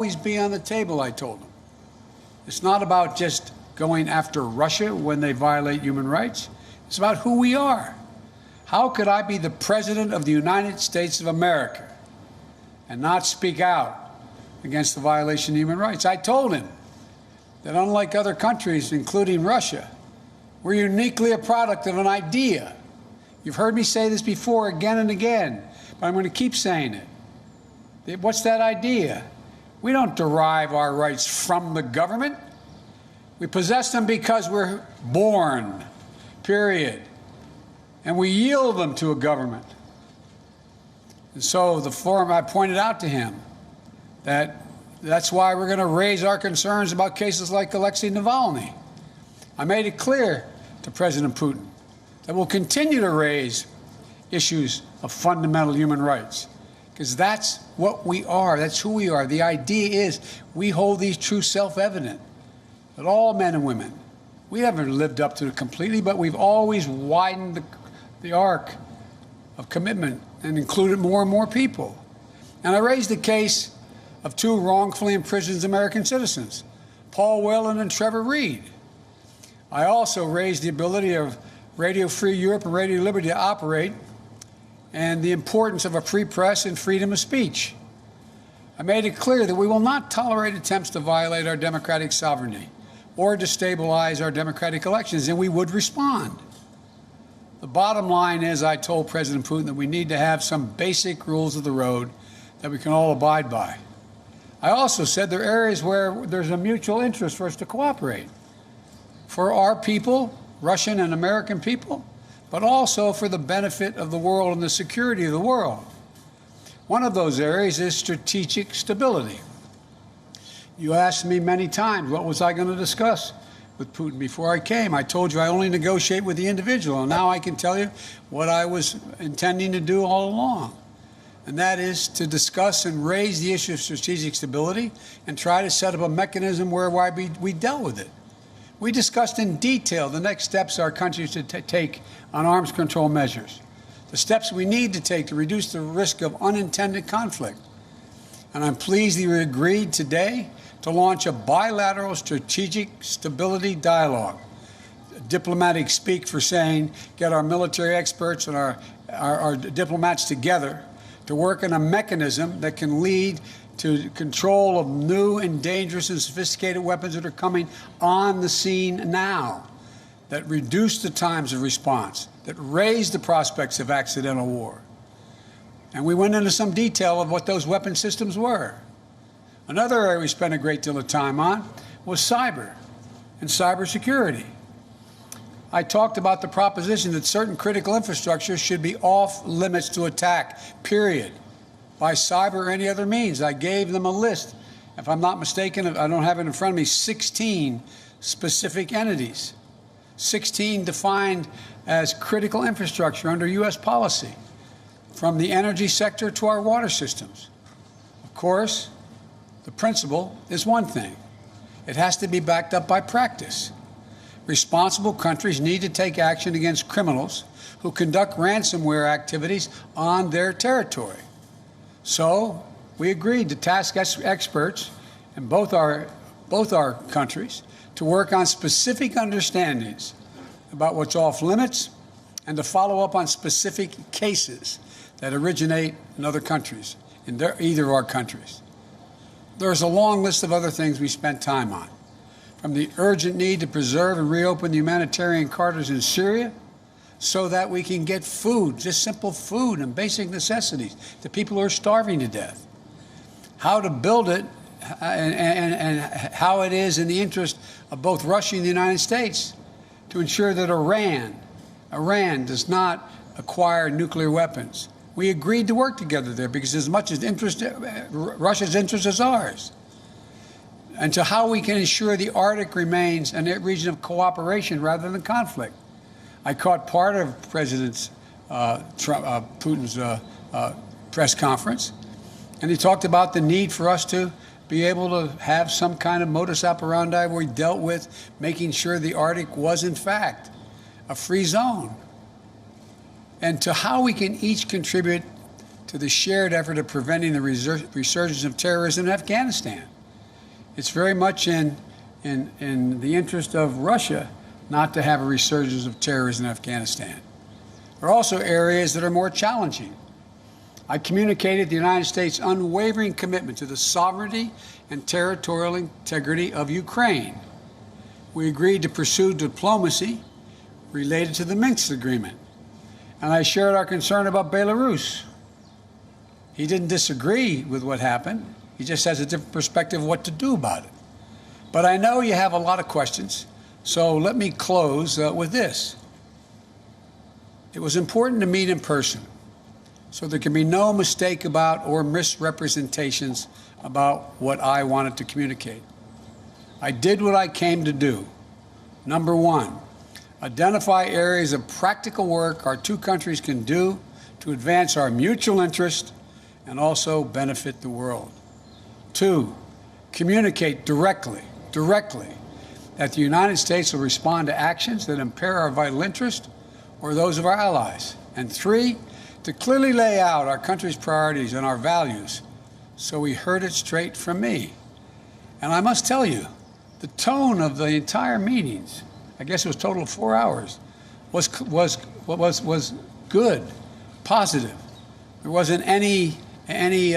always be on the table, I told him. It's not about just going after Russia when they violate human rights. It's about who we are. How could I be the President of the United States of America and not speak out against the violation of human rights? I told him that unlike other countries, including Russia, we're uniquely a product of an idea. You've heard me say this before again and again, but I'm going to keep saying it. What's that idea? We don't derive our rights from the government. We possess them because we're born, period. And we yield them to a government. And so the forum, I pointed out to him that that's why we're going to raise our concerns about cases like Alexei Navalny. I made it clear to President Putin that we'll continue to raise issues of fundamental human rights, because that's what we are. That's who we are. The idea is we hold these truths self-evident, that all men and women, we haven't lived up to it completely, but we've always widened the arc of commitment and included more and more people. And I raised the case of two wrongfully imprisoned American citizens, Paul Whelan and Trevor Reed. I also raised the ability of Radio Free Europe and Radio Liberty to operate and the importance of a free press and freedom of speech. I made it clear that we will not tolerate attempts to violate our democratic sovereignty or destabilize our democratic elections, and we would respond. The bottom line is, I told President Putin that we need to have some basic rules of the road that we can all abide by. I also said there are areas where there's a mutual interest for us to cooperate. For our people, Russian and American people, but also for the benefit of the world and the security of the world. One of those areas is strategic stability. You asked me many times, what was I going to discuss with Putin before I came? I told you I only negotiate with the individual, and now I can tell you what I was intending to do all along. And that is to discuss and raise the issue of strategic stability and try to set up a mechanism whereby we dealt with it. We discussed in detail the next steps our country should take on arms control measures, the steps we need to take to reduce the risk of unintended conflict. And I'm pleased that we agreed today to launch a bilateral strategic stability dialogue. Diplomatic speak for saying get our military experts and our diplomats together to work on a mechanism that can lead to control of new and dangerous and sophisticated weapons that are coming on the scene now, that reduce the times of response, that raise the prospects of accidental war. And we went into some detail of what those weapon systems were. Another area we spent a great deal of time on was cyber and cybersecurity. I talked about the proposition that certain critical infrastructure should be off limits to attack, period, by cyber or any other means. I gave them a list. If I'm not mistaken, I don't have it in front of me, 16 specific entities, 16 defined as critical infrastructure under U.S. policy, from the energy sector to our water systems. Of course, the principle is one thing. It has to be backed up by practice. Responsible countries need to take action against criminals who conduct ransomware activities on their territory. So we agreed to task experts in both our countries to work on specific understandings about what's off limits and to follow up on specific cases that originate in other countries, in either of our countries. There's a long list of other things we spent time on, from the urgent need to preserve and reopen the humanitarian corridors in Syria so that we can get food, just simple food and basic necessities, to people who are starving to death. How to build it and how it is in the interest of both Russia and the United States to ensure that Iran does not acquire nuclear weapons. We agreed to work together there because as much as Russia's interest is ours. And to how we can ensure the Arctic remains a region of cooperation rather than conflict. I caught part of President Putin's press conference, and he talked about the need for us to be able to have some kind of modus operandi where we dealt with making sure the Arctic was, in fact, a free zone. And to how we can each contribute to the shared effort of preventing the resurgence of terrorism in Afghanistan. It's very much in the interest of Russia not to have a resurgence of terrorism in Afghanistan. There are also areas that are more challenging. I communicated the United States' unwavering commitment to the sovereignty and territorial integrity of Ukraine. We agreed to pursue diplomacy related to the Minsk agreement. And I shared our concern about Belarus. He didn't disagree with what happened. He just has a different perspective of what to do about it. But I know you have a lot of questions, so let me close with this. It was important to meet in person, so there can be no mistake about or misrepresentations about what I wanted to communicate. I did what I came to do. Number one, identify areas of practical work our two countries can do to advance our mutual interest and also benefit the world. Two, communicate directly that the United States will respond to actions that impair our vital interest or those of our allies. And three, to clearly lay out our country's priorities and our values so we heard it straight from me. And I must tell you, the tone of the entire meetings, I guess it was a total of 4 hours, was good, positive. There wasn't any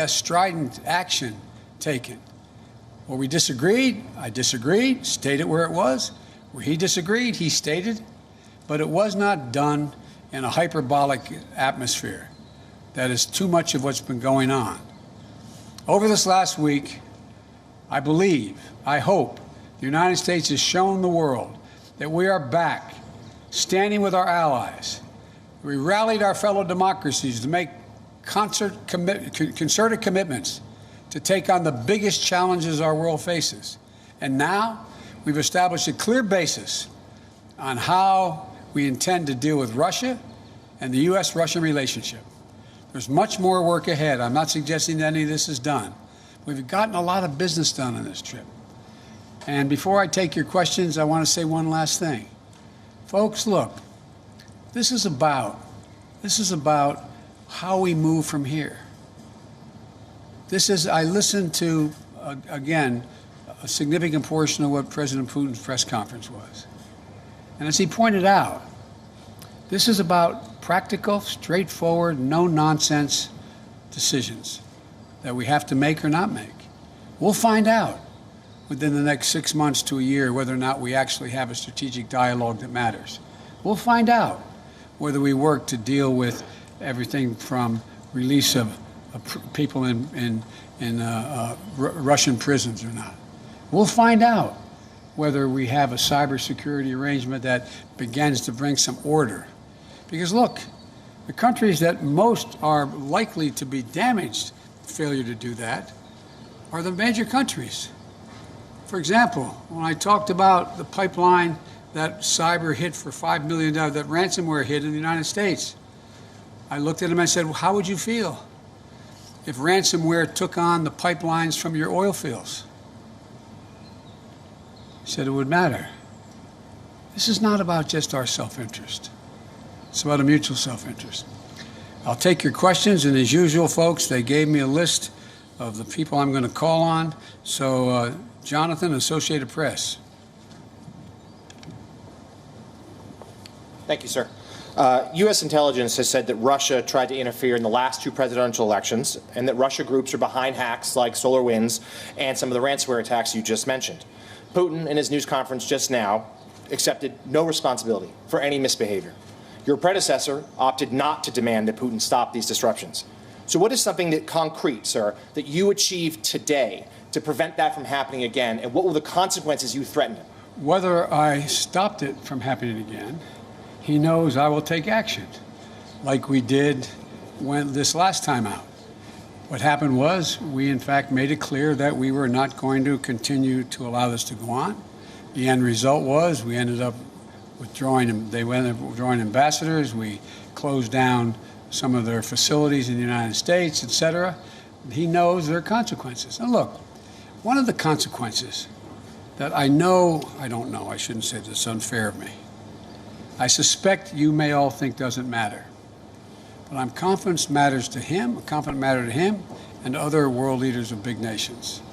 strident action taken. Where we disagreed, I disagreed, stated where it was. Where he disagreed, he stated. But it was not done in a hyperbolic atmosphere. That is too much of what's been going on. Over this last week, I believe, I hope, the United States has shown the world that we are back, standing with our allies. We rallied our fellow democracies to make concerted commitments to take on the biggest challenges our world faces. And now we've established a clear basis on how we intend to deal with Russia and the U.S.-Russian relationship. There's much more work ahead. I'm not suggesting that any of this is done. We've gotten a lot of business done on this trip. And before I take your questions, I want to say one last thing. Folks, look, this is about how we move from here. I listened to, again, a significant portion of what President Putin's press conference was. And as he pointed out, this is about practical, straightforward, no-nonsense decisions that we have to make or not make. We'll find out within the next 6 months to a year whether or not we actually have a strategic dialogue that matters. We'll find out whether we work to deal with everything from release of people in Russian prisons or not. We'll find out whether we have a cybersecurity arrangement that begins to bring some order. Because look, the countries that most are likely to be damaged, failure to do that, are the major countries. For example, when I talked about the pipeline that cyber hit for $5 million, that ransomware hit in the United States, I looked at him and I said, well, how would you feel if ransomware took on the pipelines from your oil fields? He said it would matter. This is not about just our self-interest. It's about a mutual self-interest. I'll take your questions, and as usual, folks, they gave me a list of the people I'm going to call on. So, Jonathan, Associated Press. Thank you, sir. U.S. intelligence has said that Russia tried to interfere in the last two presidential elections and that Russia groups are behind hacks like SolarWinds and some of the ransomware attacks you just mentioned. Putin, in his news conference just now, accepted no responsibility for any misbehavior. Your predecessor opted not to demand that Putin stop these disruptions. So what is something that concrete, sir, that you achieved today to prevent that from happening again, and what were the consequences you threatened him? Whether I stopped it from happening again, he knows I will take action, like we did this last time out. What happened was we, in fact, made it clear that we were not going to continue to allow this to go on. The end result was we ended up withdrawing, they ended up withdrawing ambassadors. We closed down some of their facilities in the United States, et cetera. He knows there are consequences. And look, one of the consequences that I don't know, I shouldn't say this, it's unfair of me. I suspect you may all think doesn't matter. But I'm confident matters to him, confident matter to him and to other world leaders of big nations.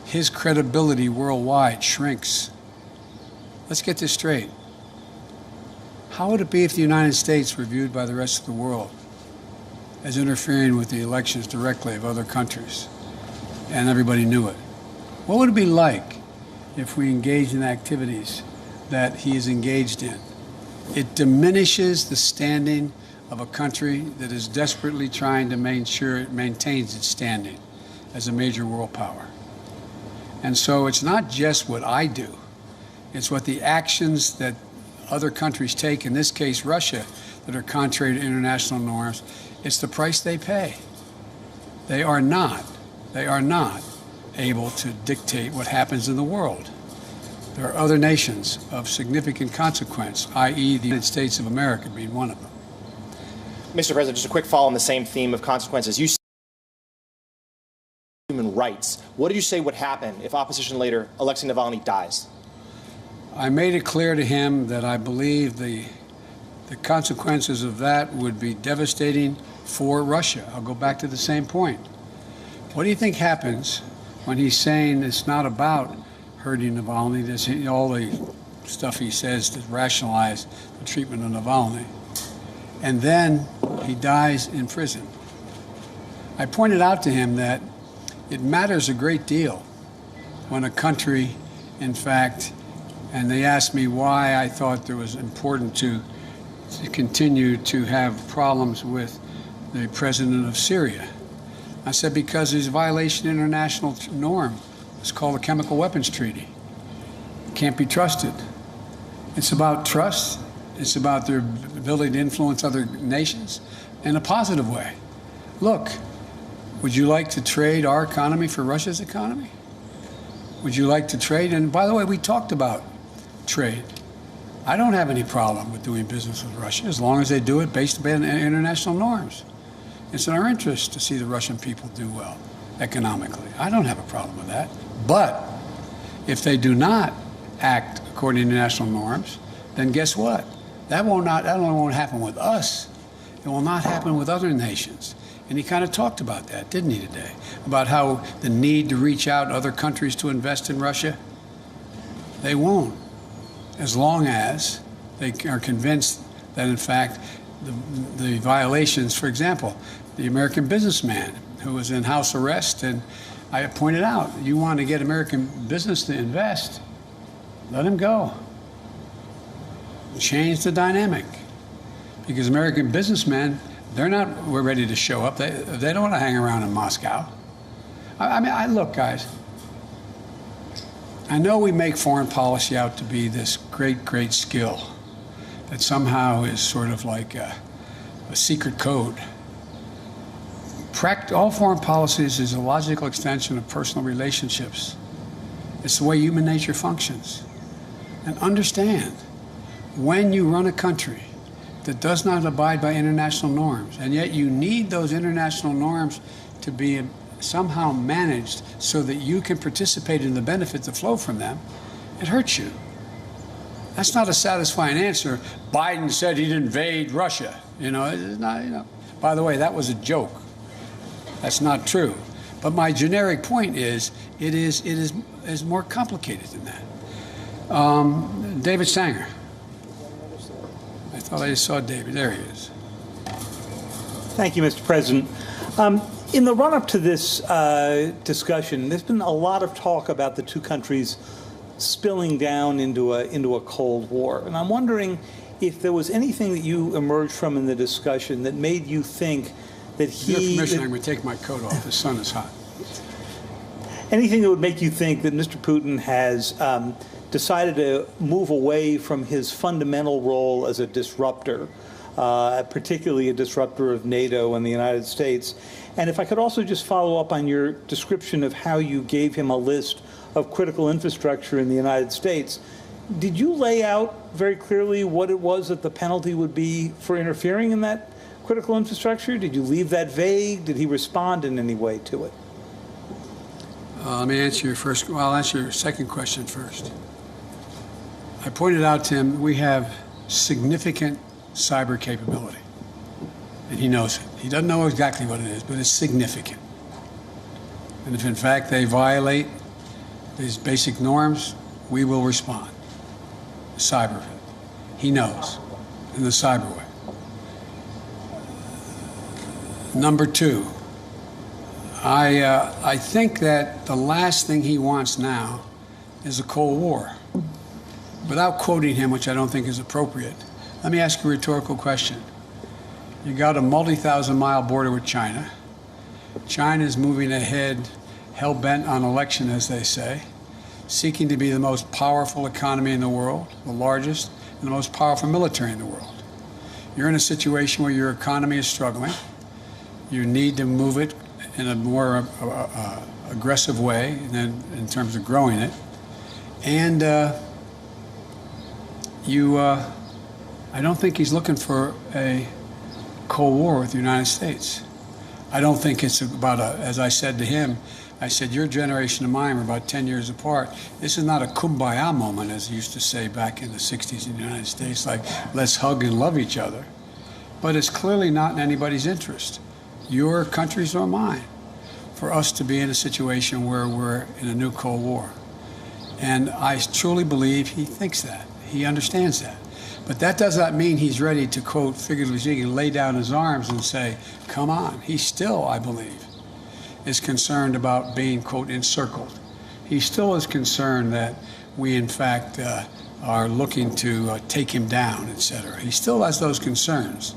His credibility worldwide shrinks. Let's get this straight. How would it be if the United States were viewed by the rest of the world as interfering with the elections directly of other countries and everybody knew it? What would it be like if we engaged in activities that he is engaged in? It diminishes the standing of a country that is desperately trying to make sure it maintains its standing as a major world power. And so it's not just what I do, it's what the actions that other countries take, in this case Russia, that are contrary to international norms. It's the price they pay. They are not able to dictate what happens in the world. There are other nations of significant consequence, i.e. the United States of America being one of them. Mr. President, just a quick follow on the same theme of consequences. You said human rights. What did you say would happen if opposition leader Alexei Navalny dies? I made it clear to him that I believe the consequences of that would be devastating for Russia. I'll go back to the same point. What do you think happens when he's saying it's not about hurting Navalny, this, all the stuff he says to rationalize the treatment of Navalny, and then he dies in prison? I pointed out to him that it matters a great deal when a country, in fact, and they asked me why I thought it was important to continue to have problems with the president of Syria. I said because there's a violation of international norm. It's called the Chemical Weapons Treaty. It can't be trusted. It's about trust. It's about their ability to influence other nations in a positive way. Look, would you like to trade our economy for Russia's economy? Would you like to trade? And by the way, we talked about trade. I don't have any problem with doing business with Russia as long as they do it based on international norms. It's in our interest to see the Russian people do well economically. I don't have a problem with that. But if they do not act according to international norms, then guess what? That only won't happen with us. It will not happen with other nations. And he kind of talked about that, didn't he, today? About how the need to reach out to other countries to invest in Russia. They won't, as long as they are convinced that, in fact, the violations, for example, the American businessman who was in house arrest, and I pointed out, you want to get American business to invest, let him go. Change the dynamic. Because American businessmen, we're ready to show up. They don't want to hang around in Moscow. Look, guys, I know we make foreign policy out to be this great, great skill that somehow is sort of like a secret code. All foreign policies is a logical extension of personal relationships. It's the way human nature functions. And understand, when you run a country that does not abide by international norms, and yet you need those international norms to be somehow managed so that you can participate in the benefits that flow from them, it hurts you. That's not a satisfying answer. Biden said he'd invade Russia. It's not, By the way, that was a joke. That's not true. But my generic point is, it is more complicated than that. David Sanger. I thought I just saw David. There he is. Thank you, Mr. President. In the run-up to this discussion, there's been a lot of talk about the two countries spilling down into a Cold War. And I'm wondering if there was anything that you emerged from in the discussion that made you think that With your permission, I'm going to take my coat off. The sun is hot. Anything that would make you think that Mr. Putin has decided to move away from his fundamental role as a disruptor, particularly a disruptor of NATO and the United States. And if I could also just follow up on your description of how you gave him a list of critical infrastructure in the United States, did you lay out very clearly what it was that the penalty would be for interfering in that critical infrastructure? Did you leave that vague? Did he respond in any way to it? Let me answer your first. Well, I'll answer your second question first. I pointed out to him we have significant cyber capability. and he knows it. He doesn't know exactly what it is, but it's significant. And if in fact they violate these basic norms, we will respond. Cyber. He knows, in the cyber way. Number two, I think that the last thing he wants now is a Cold War. Without quoting him, which I don't think is appropriate, let me ask you a rhetorical question. You got a multi-thousand-mile border with China. China is moving ahead, hell-bent on election, as they say, seeking to be the most powerful economy in the world, the largest, and the most powerful military in the world. You're in a situation where your economy is struggling. You need to move it in a more aggressive way than in terms of growing it. And I don't think he's looking for a Cold War with the United States. I don't think it's about as I said to him, I said, your generation and mine are about 10 years apart. This is not a kumbaya moment, as he used to say back in the 60s in the United States, like, let's hug and love each other. But it's clearly not in anybody's interest, your country's or mine, for us to be in a situation where we're in a new Cold War. And I truly believe he thinks that. He understands that. But that does not mean he's ready to, quote, figuratively speaking, lay down his arms and say, come on. He still, I believe, is concerned about being, quote, encircled. He still is concerned that we, in fact, are looking to take him down, et cetera. He still has those concerns.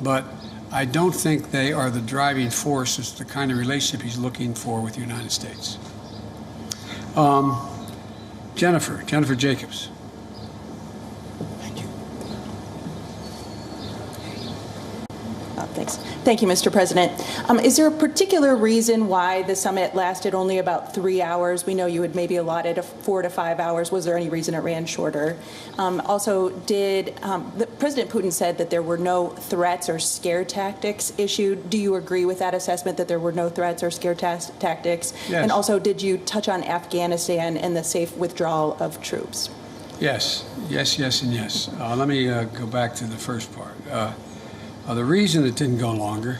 But I don't think they are the driving force as the kind of relationship he's looking for with the United States. Jennifer Jacobs. Thanks. Thank you, Mr. President. Is there a particular reason why the summit lasted only about 3 hours? We know you had maybe allotted 4 to 5 hours. Was there any reason it ran shorter? Also, President Putin said that there were no threats or scare tactics issued. Do you agree with that assessment, that there were no threats or scare tactics? Yes. And also, did you touch on Afghanistan and the safe withdrawal of troops? Yes, yes, yes, and yes. Let me go back to the first part. The reason it didn't go longer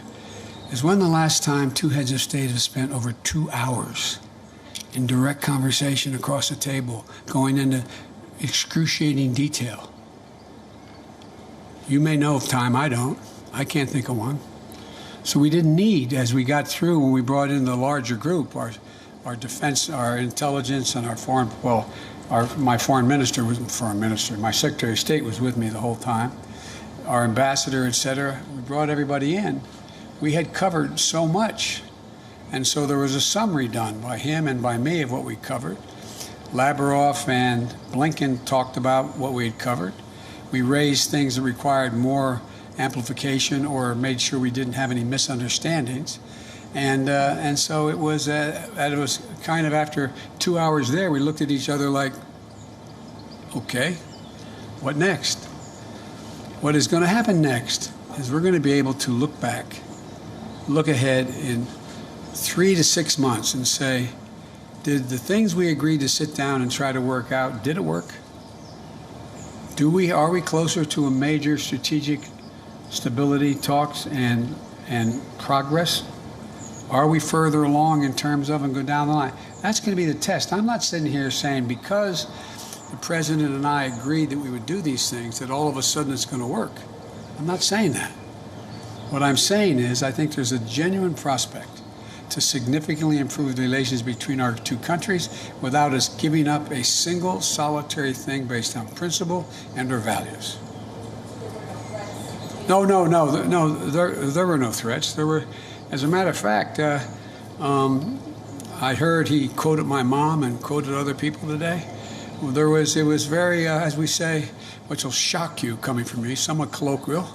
is when the last time two heads of state have spent over 2 hours in direct conversation across the table, going into excruciating detail. You may know of time, I don't. I can't think of one. So we didn't need, as we got through when we brought in the larger group, our defense, our intelligence, and our foreign, well, my foreign minister wasn't foreign minister, my Secretary of State was with me the whole time. Our ambassador, et cetera, we brought everybody in. We had covered so much. And so there was a summary done by him and by me of what we covered. Lavrov and Blinken talked about what we had covered. We raised things that required more amplification or made sure we didn't have any misunderstandings. And so it was kind of after 2 hours there, we looked at each other like, okay, what next? What is going to happen next is we're going to be able to look back, look ahead in 3 to 6 months and say, did the things we agreed to sit down and try to work out, did it work? Are we closer to a major strategic stability talks and progress? Are we further along in terms of and go down the line? That's going to be the test. I'm not sitting here saying because the President and I agreed that we would do these things, that all of a sudden it's going to work. I'm not saying that. What I'm saying is I think there's a genuine prospect to significantly improve the relations between our two countries without us giving up a single solitary thing based on principle and our values. No, there were no threats. There were, as a matter of fact, I heard he quoted my mom and quoted other people today. Well, it was very, as we say, which will shock you coming from me, somewhat colloquial.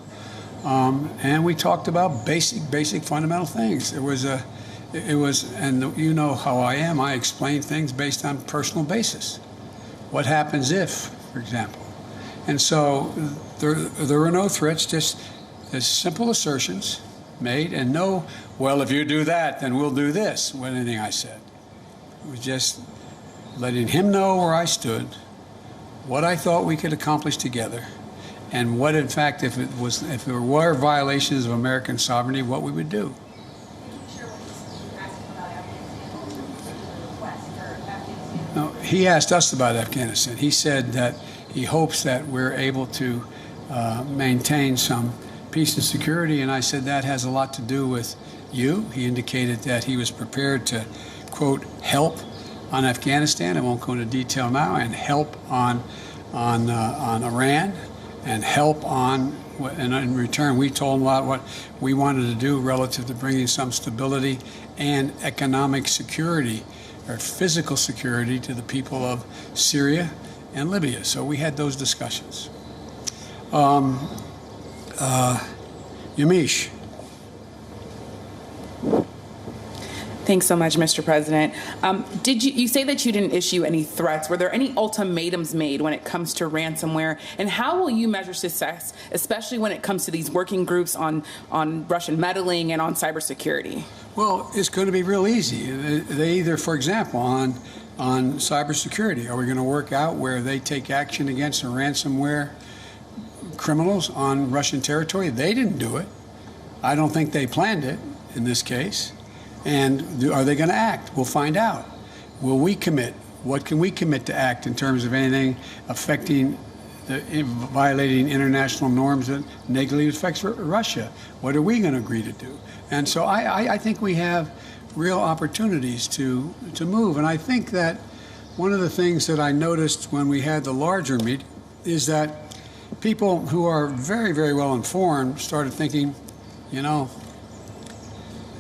And we talked about basic fundamental things. And you know how I am. I explain things based on personal basis. What happens if, for example. And so there were no threats, just simple assertions made, and no, well, if you do that, then we'll do this, with anything I said. It was just letting him know where I stood, what I thought we could accomplish together, and what, in fact, if there were violations of American sovereignty, what we would do. No, he asked us about Afghanistan. He said that he hopes that we're able to maintain some peace and security, and I said that has a lot to do with you. He indicated that he was prepared to, quote, help on Afghanistan. I won't go into detail now, and help on Iran, and help on, and in return, we told him about what we wanted to do relative to bringing some stability and economic security, or physical security, to the people of Syria and Libya. So we had those discussions. Yamiche. Thanks so much, Mr. President. Did you say that you didn't issue any threats? Were there any ultimatums made when it comes to ransomware? And how will you measure success, especially when it comes to these working groups on Russian meddling and on cybersecurity? Well, it's going to be real easy. They either, for example, on cybersecurity, are we going to work out where they take action against the ransomware criminals on Russian territory? They didn't do it. I don't think they planned it in this case. And are they going to act? We'll find out. Will we commit? What can we commit to act in terms of anything affecting, violating international norms that negatively affects Russia? What are we going to agree to do? And so I think we have real opportunities to move. And I think that one of the things that I noticed when we had the larger meeting is that people who are very, very well informed started thinking, you know,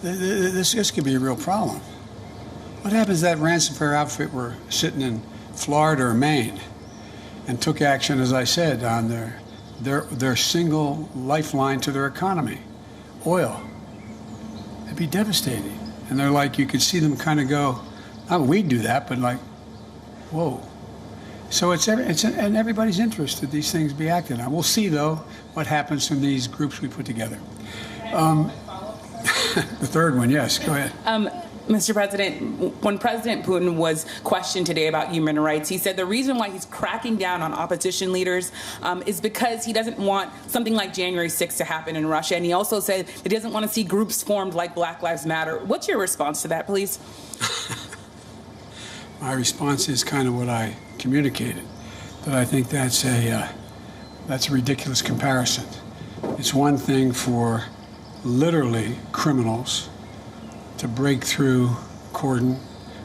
this could be a real problem. What happens if that ransomware outfit were sitting in Florida or Maine and took action, as I said, on their single lifeline to their economy, oil? It'd be devastating. And they're like, you could see them kind of go, not we'd do that, but like, whoa. So it's in everybody's interest that these things be acted on. We'll see, though, what happens from these groups we put together. The third one, yes, go ahead. Mr. President, when President Putin was questioned today about human rights, he said the reason why he's cracking down on opposition leaders is because he doesn't want something like January 6th to happen in Russia. And he also said he doesn't want to see groups formed like Black Lives Matter. What's your response to that, please? My response is kind of what I communicated, that I think that's a ridiculous comparison. It's one thing for literally criminals to break through cordon,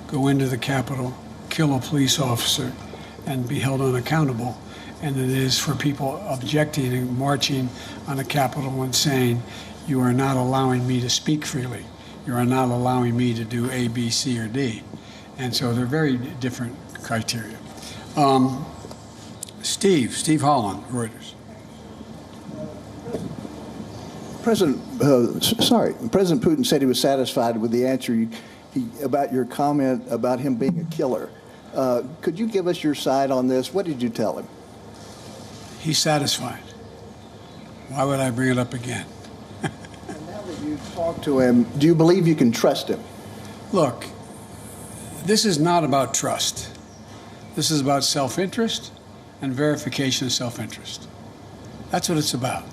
go into the Capitol, kill a police officer, and be held unaccountable. And it is for people objecting and marching on the Capitol and saying, you are not allowing me to speak freely. You are not allowing me to do A, B, C, or D. And so they're very different criteria. Steve Holland, Reuters. President Putin said he was satisfied with the answer about your comment about him being a killer. Could you give us your side on this? What did you tell him? He's satisfied. Why would I bring it up again? And now that you've talked to him, do you believe you can trust him? Look, this is not about trust. This is about self-interest and verification of self-interest. That's what it's about.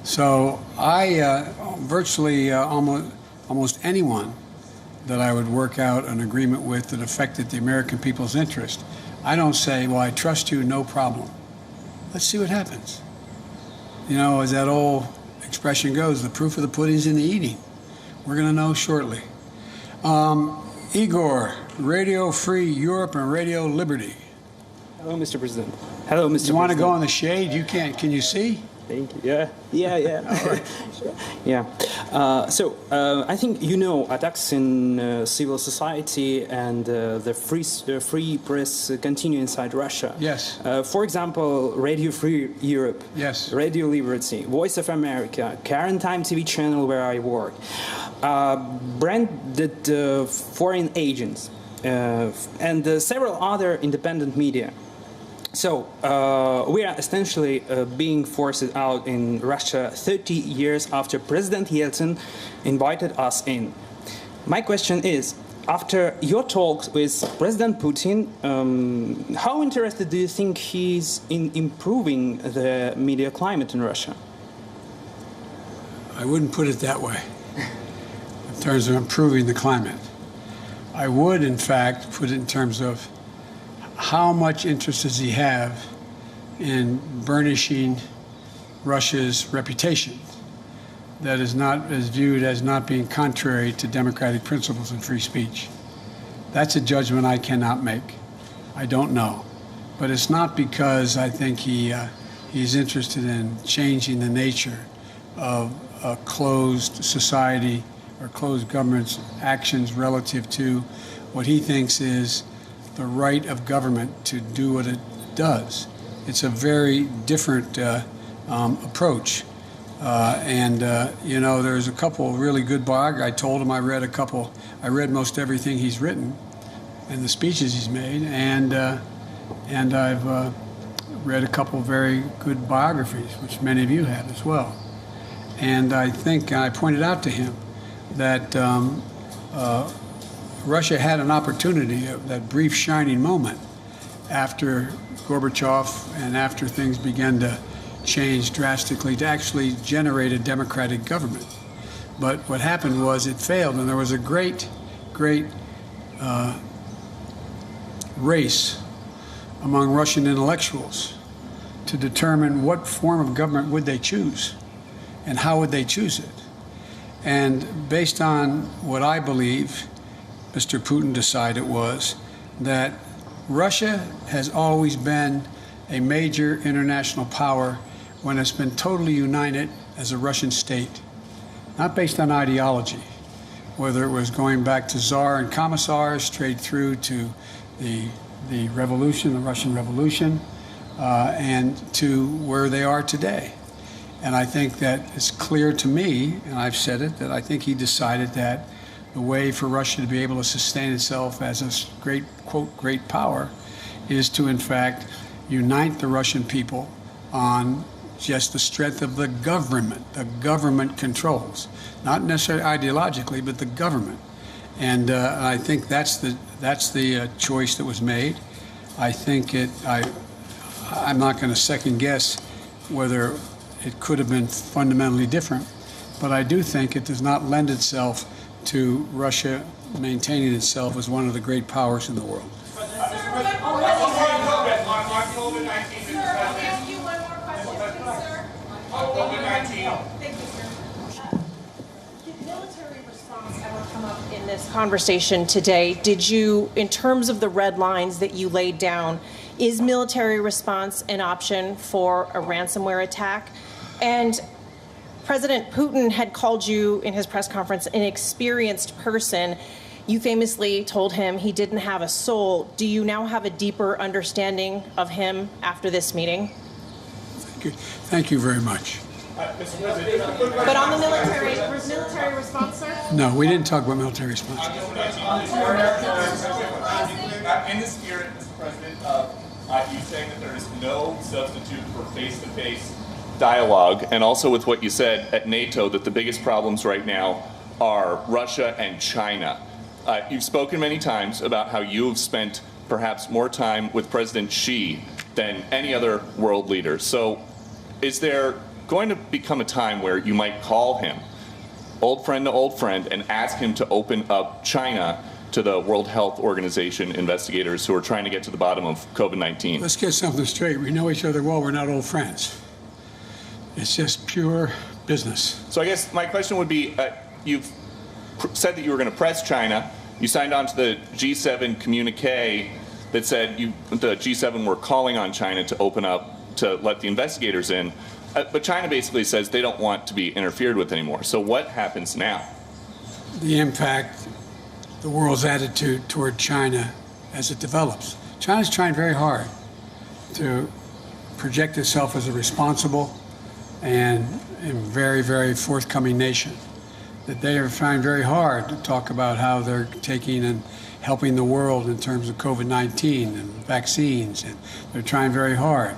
So I virtually almost anyone that I would work out an agreement with that affected the American people's interest, I don't say, well, I trust you, no problem. Let's see what happens. You know, as that old expression goes, the proof of the pudding's in the eating. We're going to know shortly. Igor, Radio Free Europe and Radio Liberty. Hello, Mr. President. Hello, Mr. President. You want to go in the shade? You can't. Can you see? Thank you. Yeah. All right. Yeah. I think you know attacks in civil society and the free press continue inside Russia. Yes. For example, Radio Free Europe. Yes. Radio Liberty, Voice of America, Current Time TV channel where I work, branded foreign agents, and several other independent media. So we are essentially being forced out in Russia 30 years after President Yeltsin invited us in. My question is, after your talks with President Putin, how interested do you think he's in improving the media climate in Russia? I wouldn't put it that way, in terms of improving the climate. I would, in fact, put it in terms of how much interest does he have in burnishing Russia's reputation that is viewed as not being contrary to democratic principles and free speech. That's a judgment I cannot make. I don't know. But it's not because I think he's interested in changing the nature of a closed society or closed government's actions relative to what he thinks is the right of government to do what it does. It's a very different approach. You know, there's a couple of really good biographies. I told him I read most everything he's written and the speeches he's made, and I've read a couple of very good biographies, which many of you have as well. And I think I pointed out to him that Russia had an opportunity, that brief shining moment after Gorbachev and after things began to change drastically, to actually generate a democratic government. But what happened was it failed, and there was a great race among Russian intellectuals to determine what form of government would they choose and how would they choose it. And based on what I believe Mr. Putin decided was that Russia has always been a major international power when it's been totally united as a Russian state, not based on ideology, whether it was going back to Tsar and commissars straight through to the revolution, the Russian Revolution, and to where they are today. And I think that it's clear to me, and I've said it, that I think he decided that the way for Russia to be able to sustain itself as a great, quote, great power is to, in fact, unite the Russian people on just the strength of the government. The government controls, not necessarily ideologically, but the government. And I think that's the choice that was made. I think I'm not going to second guess whether it could have been fundamentally different, but I do think it does not lend itself to Russia maintaining itself as one of the great powers in the world. In this conversation today, did you, in terms of the red lines that you laid down, is military response an option for a ransomware attack? And President Putin had called you in his press conference an experienced person. You famously told him he didn't have a soul. Do you now have a deeper understanding of him after this meeting? Thank you very much. But on the military response, sir? No, we didn't talk about military response. In the spirit, Mr. President, you saying that there is no substitute for face-to-face dialogue, and also with what you said at NATO, that the biggest problems right now are Russia and China. You've spoken many times about how you have spent perhaps more time with President Xi than any other world leader. So is there going to become a time where you might call him old friend to old friend and ask him to open up China to the World Health Organization investigators who are trying to get to the bottom of COVID-19? Let's get something straight. We know each other well. We're not old friends. It's just pure business. So I guess my question would be, you've said that you were going to press China. You signed on to the G7 communique that said the G7 were calling on China to open up, to let the investigators in. But China basically says they don't want to be interfered with anymore. So what happens now? The impact, the world's attitude toward China as it develops. China's trying very hard to project itself as a responsible and very, very forthcoming nation. That they are trying very hard to talk about how they're taking and helping the world in terms of COVID-19 and vaccines, and they're trying very hard.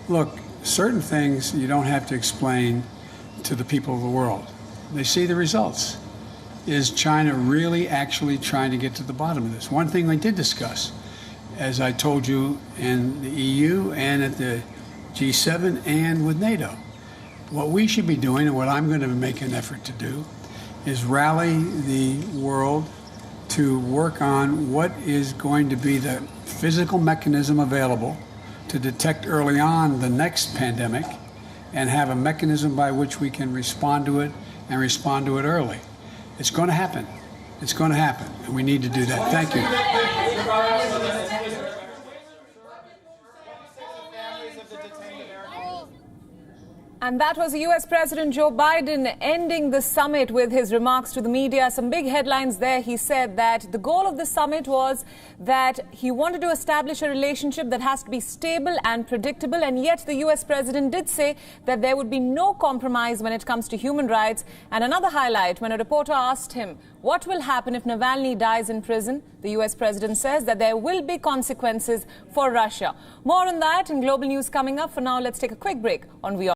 Look, certain things you don't have to explain to the people of the world. They see the results. is China really actually trying to get to the bottom of this? One thing we did discuss, as I told you, in the EU and at the G7 and with NATO. What we should be doing, and what I'm going to make an effort to do, is rally the world to work on what is going to be the physical mechanism available to detect early on the next pandemic and have a mechanism by which we can respond to it and respond to it early. It's going to happen. It's going to happen, and we need to do that. Thank you. And that was US President Joe Biden ending the summit with his remarks to the media. Some big headlines there. He said that the goal of the summit was that he wanted to establish a relationship that has to be stable and predictable. And yet the US president did say that there would be no compromise when it comes to human rights. And another highlight, when a reporter asked him what will happen if Navalny dies in prison, the US president says that there will be consequences for Russia. More on that in global news coming up. For now, let's take a quick break on WION.